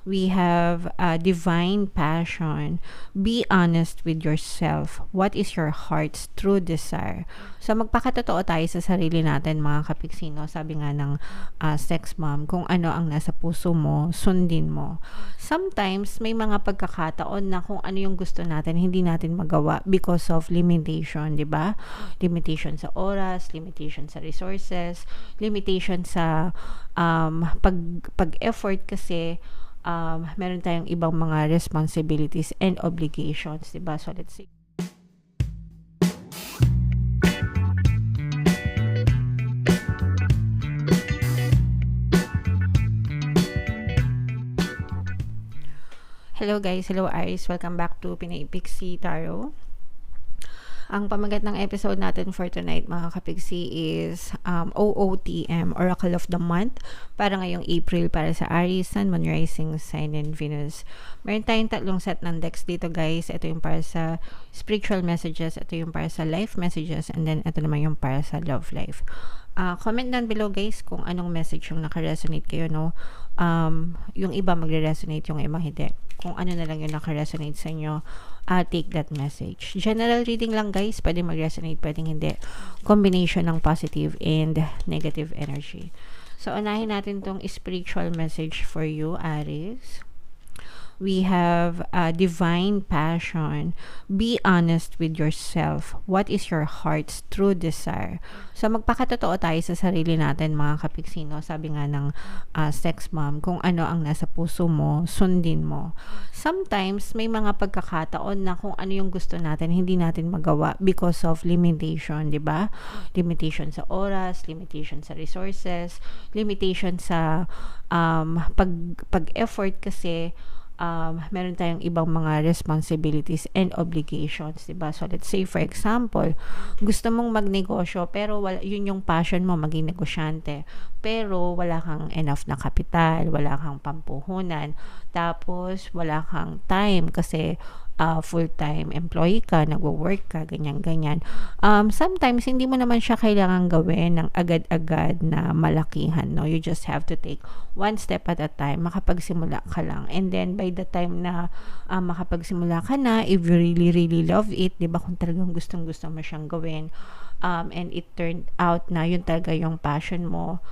We have divine passion. Be honest with yourself. What is your heart's true desire? So, magpakatotoo tayo sa sarili natin, mga kapiksino. Sabi nga ng sex mom, kung ano ang nasa puso mo, sundin mo. Sometimes, may mga pagkakataon na kung ano yung gusto natin, hindi natin magawa because of limitation, di ba? Limitation sa oras, limitation sa resources, limitation sa pag-effort kasi meron tayong ibang mga responsibilities and obligations, diba? So, let's see. Hello guys, hello Iris. Welcome back to Pinay Pixie Tarot. Ang pamagat ng episode natin for tonight, mga kapigsi, is OOTM, Oracle of the Month, para ngayong April para sa Aries, Sun, Moon, Rising, Sign, and Venus. Meron tayong tatlong set ng decks dito, guys. Ito yung para sa spiritual messages, ito yung para sa life messages, and then ito naman yung para sa love life. Comment down below, guys, kung anong message yung nakaresonate kayo, no? Yung iba magre-resonate, yung iba hindi. Kung ano na lang yung nakaresonate sa inyo, take that message. General reading lang, guys. Pwede mag-resonate, pwedeng hindi. Combination ng positive and negative energy. So, unahin natin tong spiritual message for you, Aries. We have divine passion. Be honest with yourself. What is your heart's true desire? So, magpakatotoo tayo sa sarili natin, mga kapiksino. Sabi nga ng sex mom, kung ano ang nasa puso mo, sundin mo. Sometimes, may mga pagkakataon na kung ano yung gusto natin, hindi natin magawa because of limitation, di ba? Limitation sa oras, limitation sa resources, limitation sa pag-effort kasi meron tayong ibang mga responsibilities and obligations, diba? So, let's say, for example, gusto mong magnegosyo, pero yun yung passion mo, maging negosyante, pero wala kang enough na kapital, wala kang pampuhunan, tapos wala kang time kasi full-time employee ka, nagwo-work ka, ganyan-ganyan. Sometimes, hindi mo naman siya kailangan gawin ng agad-agad na malakihan, no? You just have to take one step at a time, makapagsimula ka lang. And then, by the time na makapagsimula ka na, if you really, really love it, di ba, kung talagang gustong-gusto mo siyang gawin, and it turned out na yun talaga yung passion mo,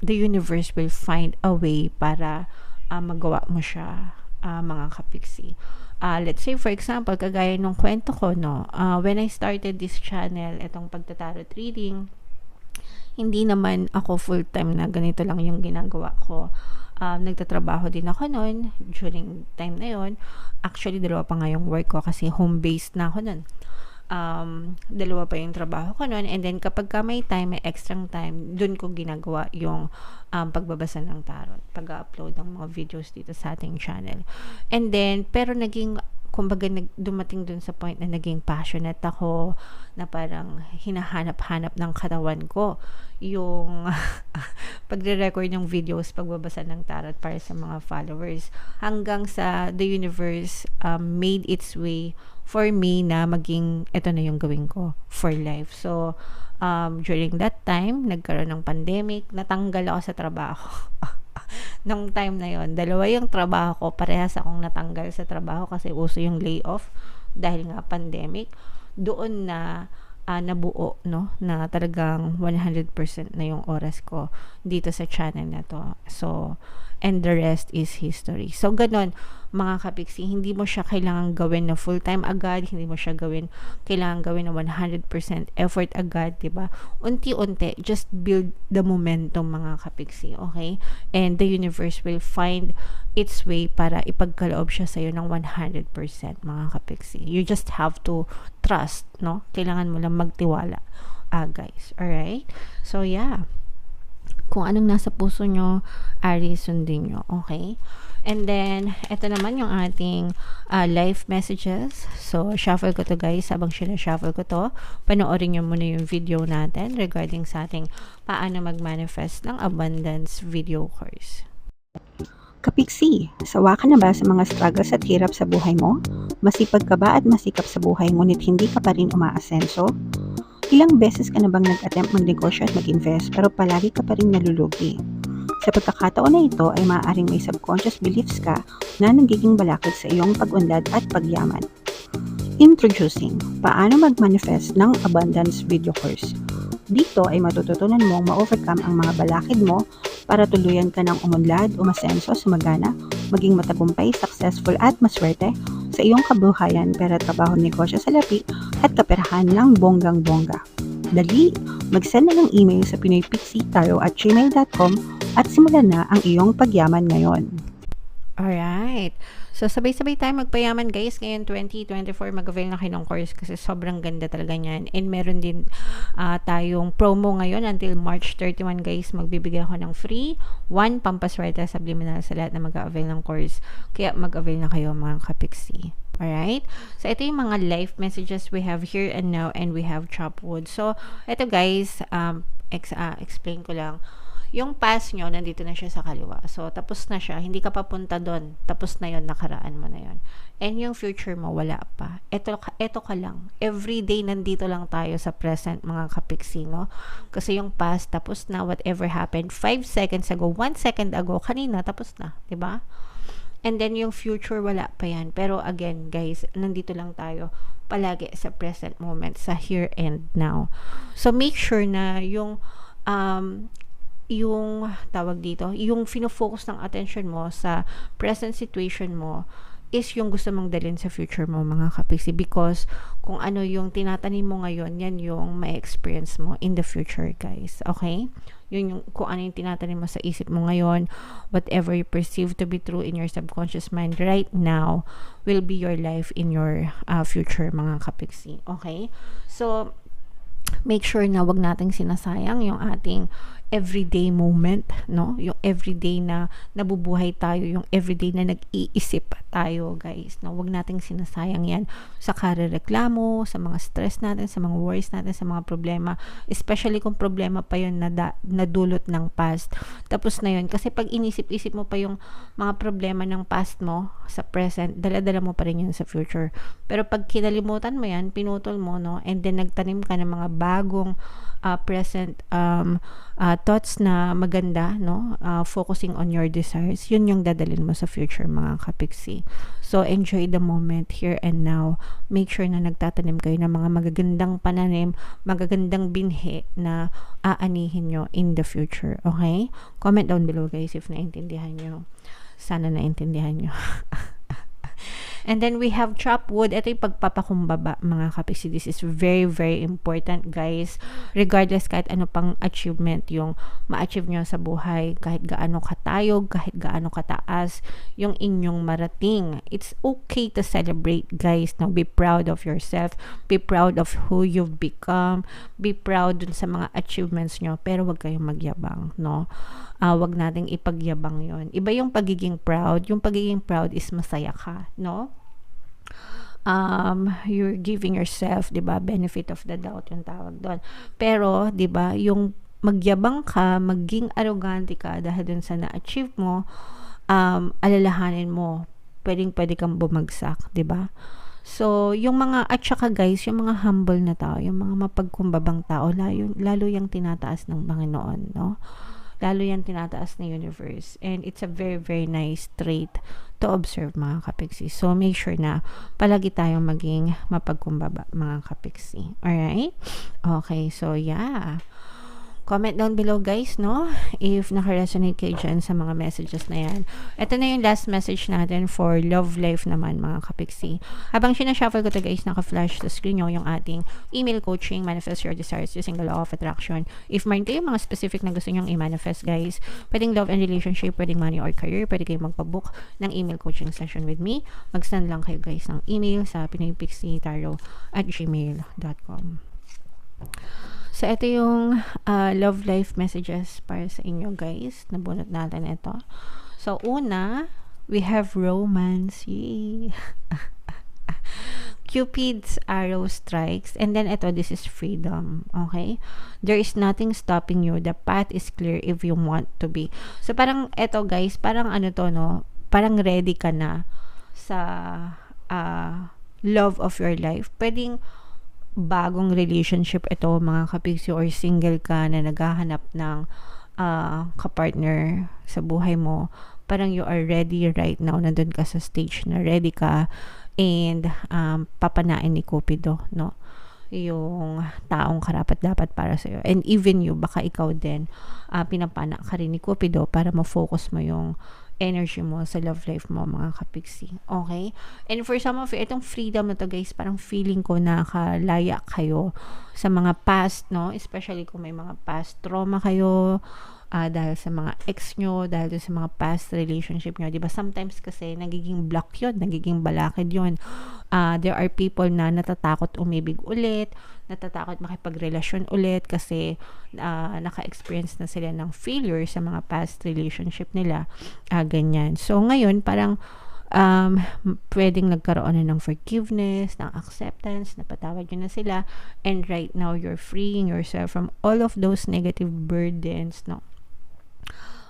the universe will find a way para magawa mo siya, mga kapiksi. Let's say, for example, kagaya nung kwento ko, no, when I started this channel, itong pagtatarot reading, hindi naman ako full-time na ganito lang yung ginagawa ko. Nagtatrabaho din ako noon during time na yon. Actually, dalawa pa nga yung work ko kasi home-based na ako noon. Dalawa pa yung trabaho ko noon, and then kapag ka may time, may extra time, dun ko ginagawa yung pagbabasa ng tarot, pag-upload ng mga videos dito sa ating channel. And then, pero kumbaga dumating dun sa point na naging passionate ako, na parang hinahanap-hanap ng katawan ko yung pagre-record ng videos, pagbabasa ng tarot para sa mga followers, hanggang sa the universe made its way for me na maging ito na yung gawin ko for life. So, during that time, nagkaroon ng pandemic, natanggal ako sa trabaho. Nung time na yon, dalawa yung trabaho ko, parehas akong natanggal sa trabaho kasi uso yung layoff dahil nga pandemic. Doon na nabuo, no, na talagang 100% na yung oras ko dito sa channel na to. So, and the rest is history. So, ganon, mga kapiksi, hindi mo siya kailangan gawin na full-time agad, hindi mo siya kailangan gawin na 100% effort agad, diba? Unti-unti, just build the momentum, mga kapiksi, okay? And the universe will find its way para ipagkaloob siya sa'yo ng 100%, mga kapiksi. You just have to trust, no? Kailangan mo lang magtiwala, guys. Alright? So, yeah. Kung anong nasa puso nyo, Aries, sundin nyo. Okay? And then, ito naman yung ating life messages. So, shuffle ko to, guys. Habang shuffle ko to, panoorin nyo muna yung video natin regarding sa ating paano mag-manifest ng abundance video course. Kapiksi, sawa ka na ba sa mga struggles at hirap sa buhay mo? Masipag ka ba at masikap sa buhay ngunit hindi ka pa rin umaasenso? Ilang beses ka na bang nag-attempt magnegosyo at mag-invest pero palagi ka pa rin nalulugi? Sa Sa pagkakataon na ito ay maaaring may subconscious beliefs ka na nagiging balakid sa iyong pag-unlad at pagyaman. Introducing, paano mag-manifest ng abundance video course. Dito ay matututunan mong ma-overcome ang mga balakid mo para tuluyan ka ng umunlad, umasenso, sumagana, maging matagumpay, successful at maswerte sa iyong kabuhayan, pera, trabaho, negosyo, salapi at kaperahan ng bonggang-bongga. Dali, mag-send na ng email sa pinoypixitaro@gmail.com at simulan na ang iyong pagyaman ngayon. Alright. So, sabay-sabay tayo magpayaman guys. Ngayon, 2024, mag-avail na kayo ng course kasi sobrang ganda talaga niyan. And meron din tayong promo ngayon until March 31 guys. Magbibigay ako ng free 1 pampaswerte subliminal sa lahat na mag-avail ng course. Kaya mag-avail na kayo mga kapiksi. Alright? So, ito yung mga life messages we have here and now and we have Chopwood. So, ito guys, explain ko lang. Yung past nyo, nandito na siya sa kaliwa. So, tapos na siya. Hindi ka papunta doon. Tapos na yon, nakaraan mo na yon. And yung future mo, wala pa. Ito ka lang. Every day, nandito lang tayo sa present, mga kapiksi, no? Kasi yung past, tapos na, whatever happened, 5 seconds ago, 1 second ago, kanina, tapos na. Diba? And then, yung future, wala pa yan. Pero again, guys, nandito lang tayo palagi sa present moment, sa here and now. So, make sure na yung tawag dito, yung fino-focus ng attention mo sa present situation mo is yung gusto mong dalhin sa future mo mga kapiksi, because kung ano yung tinatanim mo ngayon, yan yung may experience mo in the future guys, okay? Yun yung kung ano yung tinatanim mo sa isip mo ngayon, whatever you perceive to be true in your subconscious mind right now will be your life in your future mga kapiksi, okay? So make sure na wag nating sinasayang yung ating everyday moment, no? Yung everyday na nabubuhay tayo, yung everyday na nag-iisip tayo, guys. No? Wag nating sinasayang yan sa karereklamo, sa mga stress natin, sa mga worries natin, sa mga problema. Especially kung problema pa yun na nadulot ng past. Tapos na yun. Kasi pag inisip-isip mo pa yung mga problema ng past mo sa present, dala-dala mo pa rin yun sa future. Pero pag kinalimutan mo yan, pinutol mo, no? And then nagtanim ka ng mga bagong present thoughts na maganda, no? Focusing on your desires, yun yung dadalhin mo sa future mga kapiksi. So enjoy the moment here and now. Make sure na nagtatanim kayo ng mga magagandang pananim, magagandang binhi na aanihin nyo in the future, okay? Comment down below guys if naintindihan nyo. Sana naintindihan nyo. And then we have Chopwood. Ito yung pagpapakumbaba mga kapiksi. This is very, very important guys. Regardless kahit ano pang achievement yung ma-achieve nyo sa buhay, kahit gaano katayog, kahit gaano kataas yung inyong marating. It's okay to celebrate guys. Now, be proud of yourself. Be proud of who you've become. Be proud dun sa mga achievements nyo. Pero wag kayong magyabang, no? Wag nating ipagyabang yon. Iba yung pagiging proud. Yung pagiging proud is masaya ka, no? You're giving yourself, 'di ba, benefit of the doubt yung tawag doon. Pero 'di ba, yung magyabang ka, maging arrogante ka dahil dun sa na-achieve mo, alalahanin mo, pwede kang bumagsak, 'di ba? So, yung mga, at saka guys, yung mga humble na tao, yung mga mapagkumbabang tao, lalo yung tinataas ng Panginoon, no? Lalo yan tinataas ng universe. And it's a very, very nice trait to observe mga kapiksi. So, make sure na palagi tayong maging mapagkumbaba mga kapiksi. Alright? Okay, so yeah. Comment down below guys, no? If naka-resonate kayo dyan sa mga messages na yan. Ito na yung last message natin for love life naman mga kapiksi. Habang sinashuffle ko to guys, naka-flash sa screen nyo yung ating email coaching, manifest your desires using the law of attraction. If meron kayo mga specific na gusto nyong i-manifest guys, pwedeng love and relationship, pwedeng money or career, pwede kayong magpabook ng email coaching session with me. Mag-send lang kayo guys ng email sa pinoypixitaro@gmail.com. So, ito yung love life messages para sa inyo guys. Nabunot natin ito. So, una, we have romance. Yay! Cupid's arrow strikes. And then, ito, this is freedom. Okay? There is nothing stopping you. The path is clear if you want to be. So, parang, ito guys, parang ano to, no? Parang ready ka na sa love of your life. Pwedeng bagong relationship ito mga kapiksi, or single ka na naghahanap ng kapartner sa buhay mo, parang you are ready right now, nandun ka sa stage na ready ka, and papanain ni Cupido, no, yung taong karapat-dapat para sa'yo. And even you, baka ikaw din, pinapana ka rin ni Cupido para ma-focus mo yung energy mo sa love life mo, mga kapiksi. Okay? And for some of you, itong freedom na to, guys, parang feeling ko nakalaya kayo sa mga past, no? Especially kung may mga past trauma kayo, dahil sa mga ex nyo, dahil sa mga past relationship nyo. Diba? Sometimes kasi nagiging block yun, nagiging balakid yun. There are people na natatakot umibig ulit, natatakot makipagrelasyon ulit kasi naka-experience na sila ng failure sa mga past relationship nila. Ganyan. So, ngayon, parang pwedeng nagkaroon na ng forgiveness, ng acceptance, napatawad nyo na sila, and right now, you're freeing yourself from all of those negative burdens, no?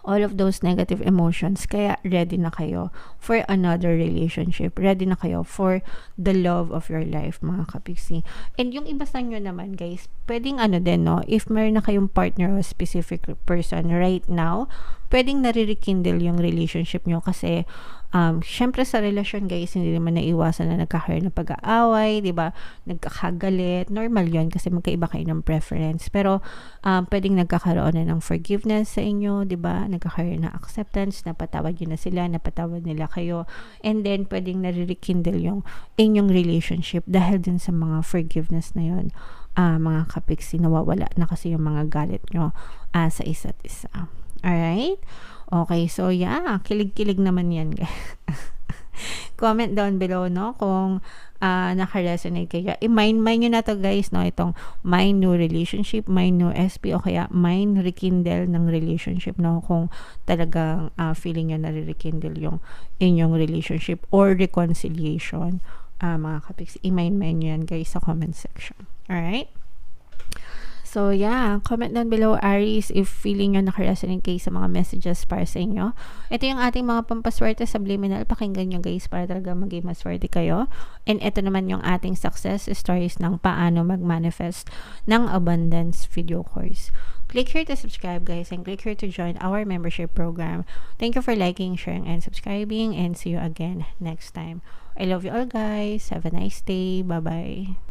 All of those negative emotions, kaya ready na kayo for another relationship, ready na kayo for the love of your life, mga kapiksi. And yung iba sa nyo naman, guys, pwedeng din, no, if meron na kayong partner o specific person right now, pwedeng nare-rekindle yung relationship nyo kasi syempre sa relasyon, guys, hindi naman naiwasan na nagkakaroon ng pag-aaway, di ba? Nagkakagalit, normal yon kasi magkaiba kayo ng preference. Pero pwedeng nagkakaroon na ng forgiveness sa inyo, di ba? Nagkakaroon ng acceptance, napatawad yun na sila, napatawad nila kayo, and then pwedeng nare-rekindle yung inyong relationship dahil din sa mga forgiveness na yun. Mga kapiksi, nawawala na kasi yung mga galit nyo sa isa't isa. Alright? Okay, so yeah, kilig-kilig naman yan, guys. Comment down below, no, kung naka-resonate kayo. I-mind nyo na to, guys, no, itong my new relationship, my new SP, o kaya mind rekindle ng relationship, no, kung talagang feeling nyo nare-rekindle yung inyong relationship or reconciliation, mga kapiks. I-mind nyo yan, guys, sa comment section. Alright? So, yeah, comment down below, Aries, if feeling nyo naka-resonate kayo sa mga messages para sa inyo. Ito yung ating mga pampaswerte subliminal. Pakinggan nyo, guys, para talaga maging maswerte kayo. And ito naman yung ating success stories ng paano mag-manifest ng abundance video course. Click here to subscribe, guys, and click here to join our membership program. Thank you for liking, sharing, and subscribing, and see you again next time. I love you all, guys. Have a nice day. Bye-bye.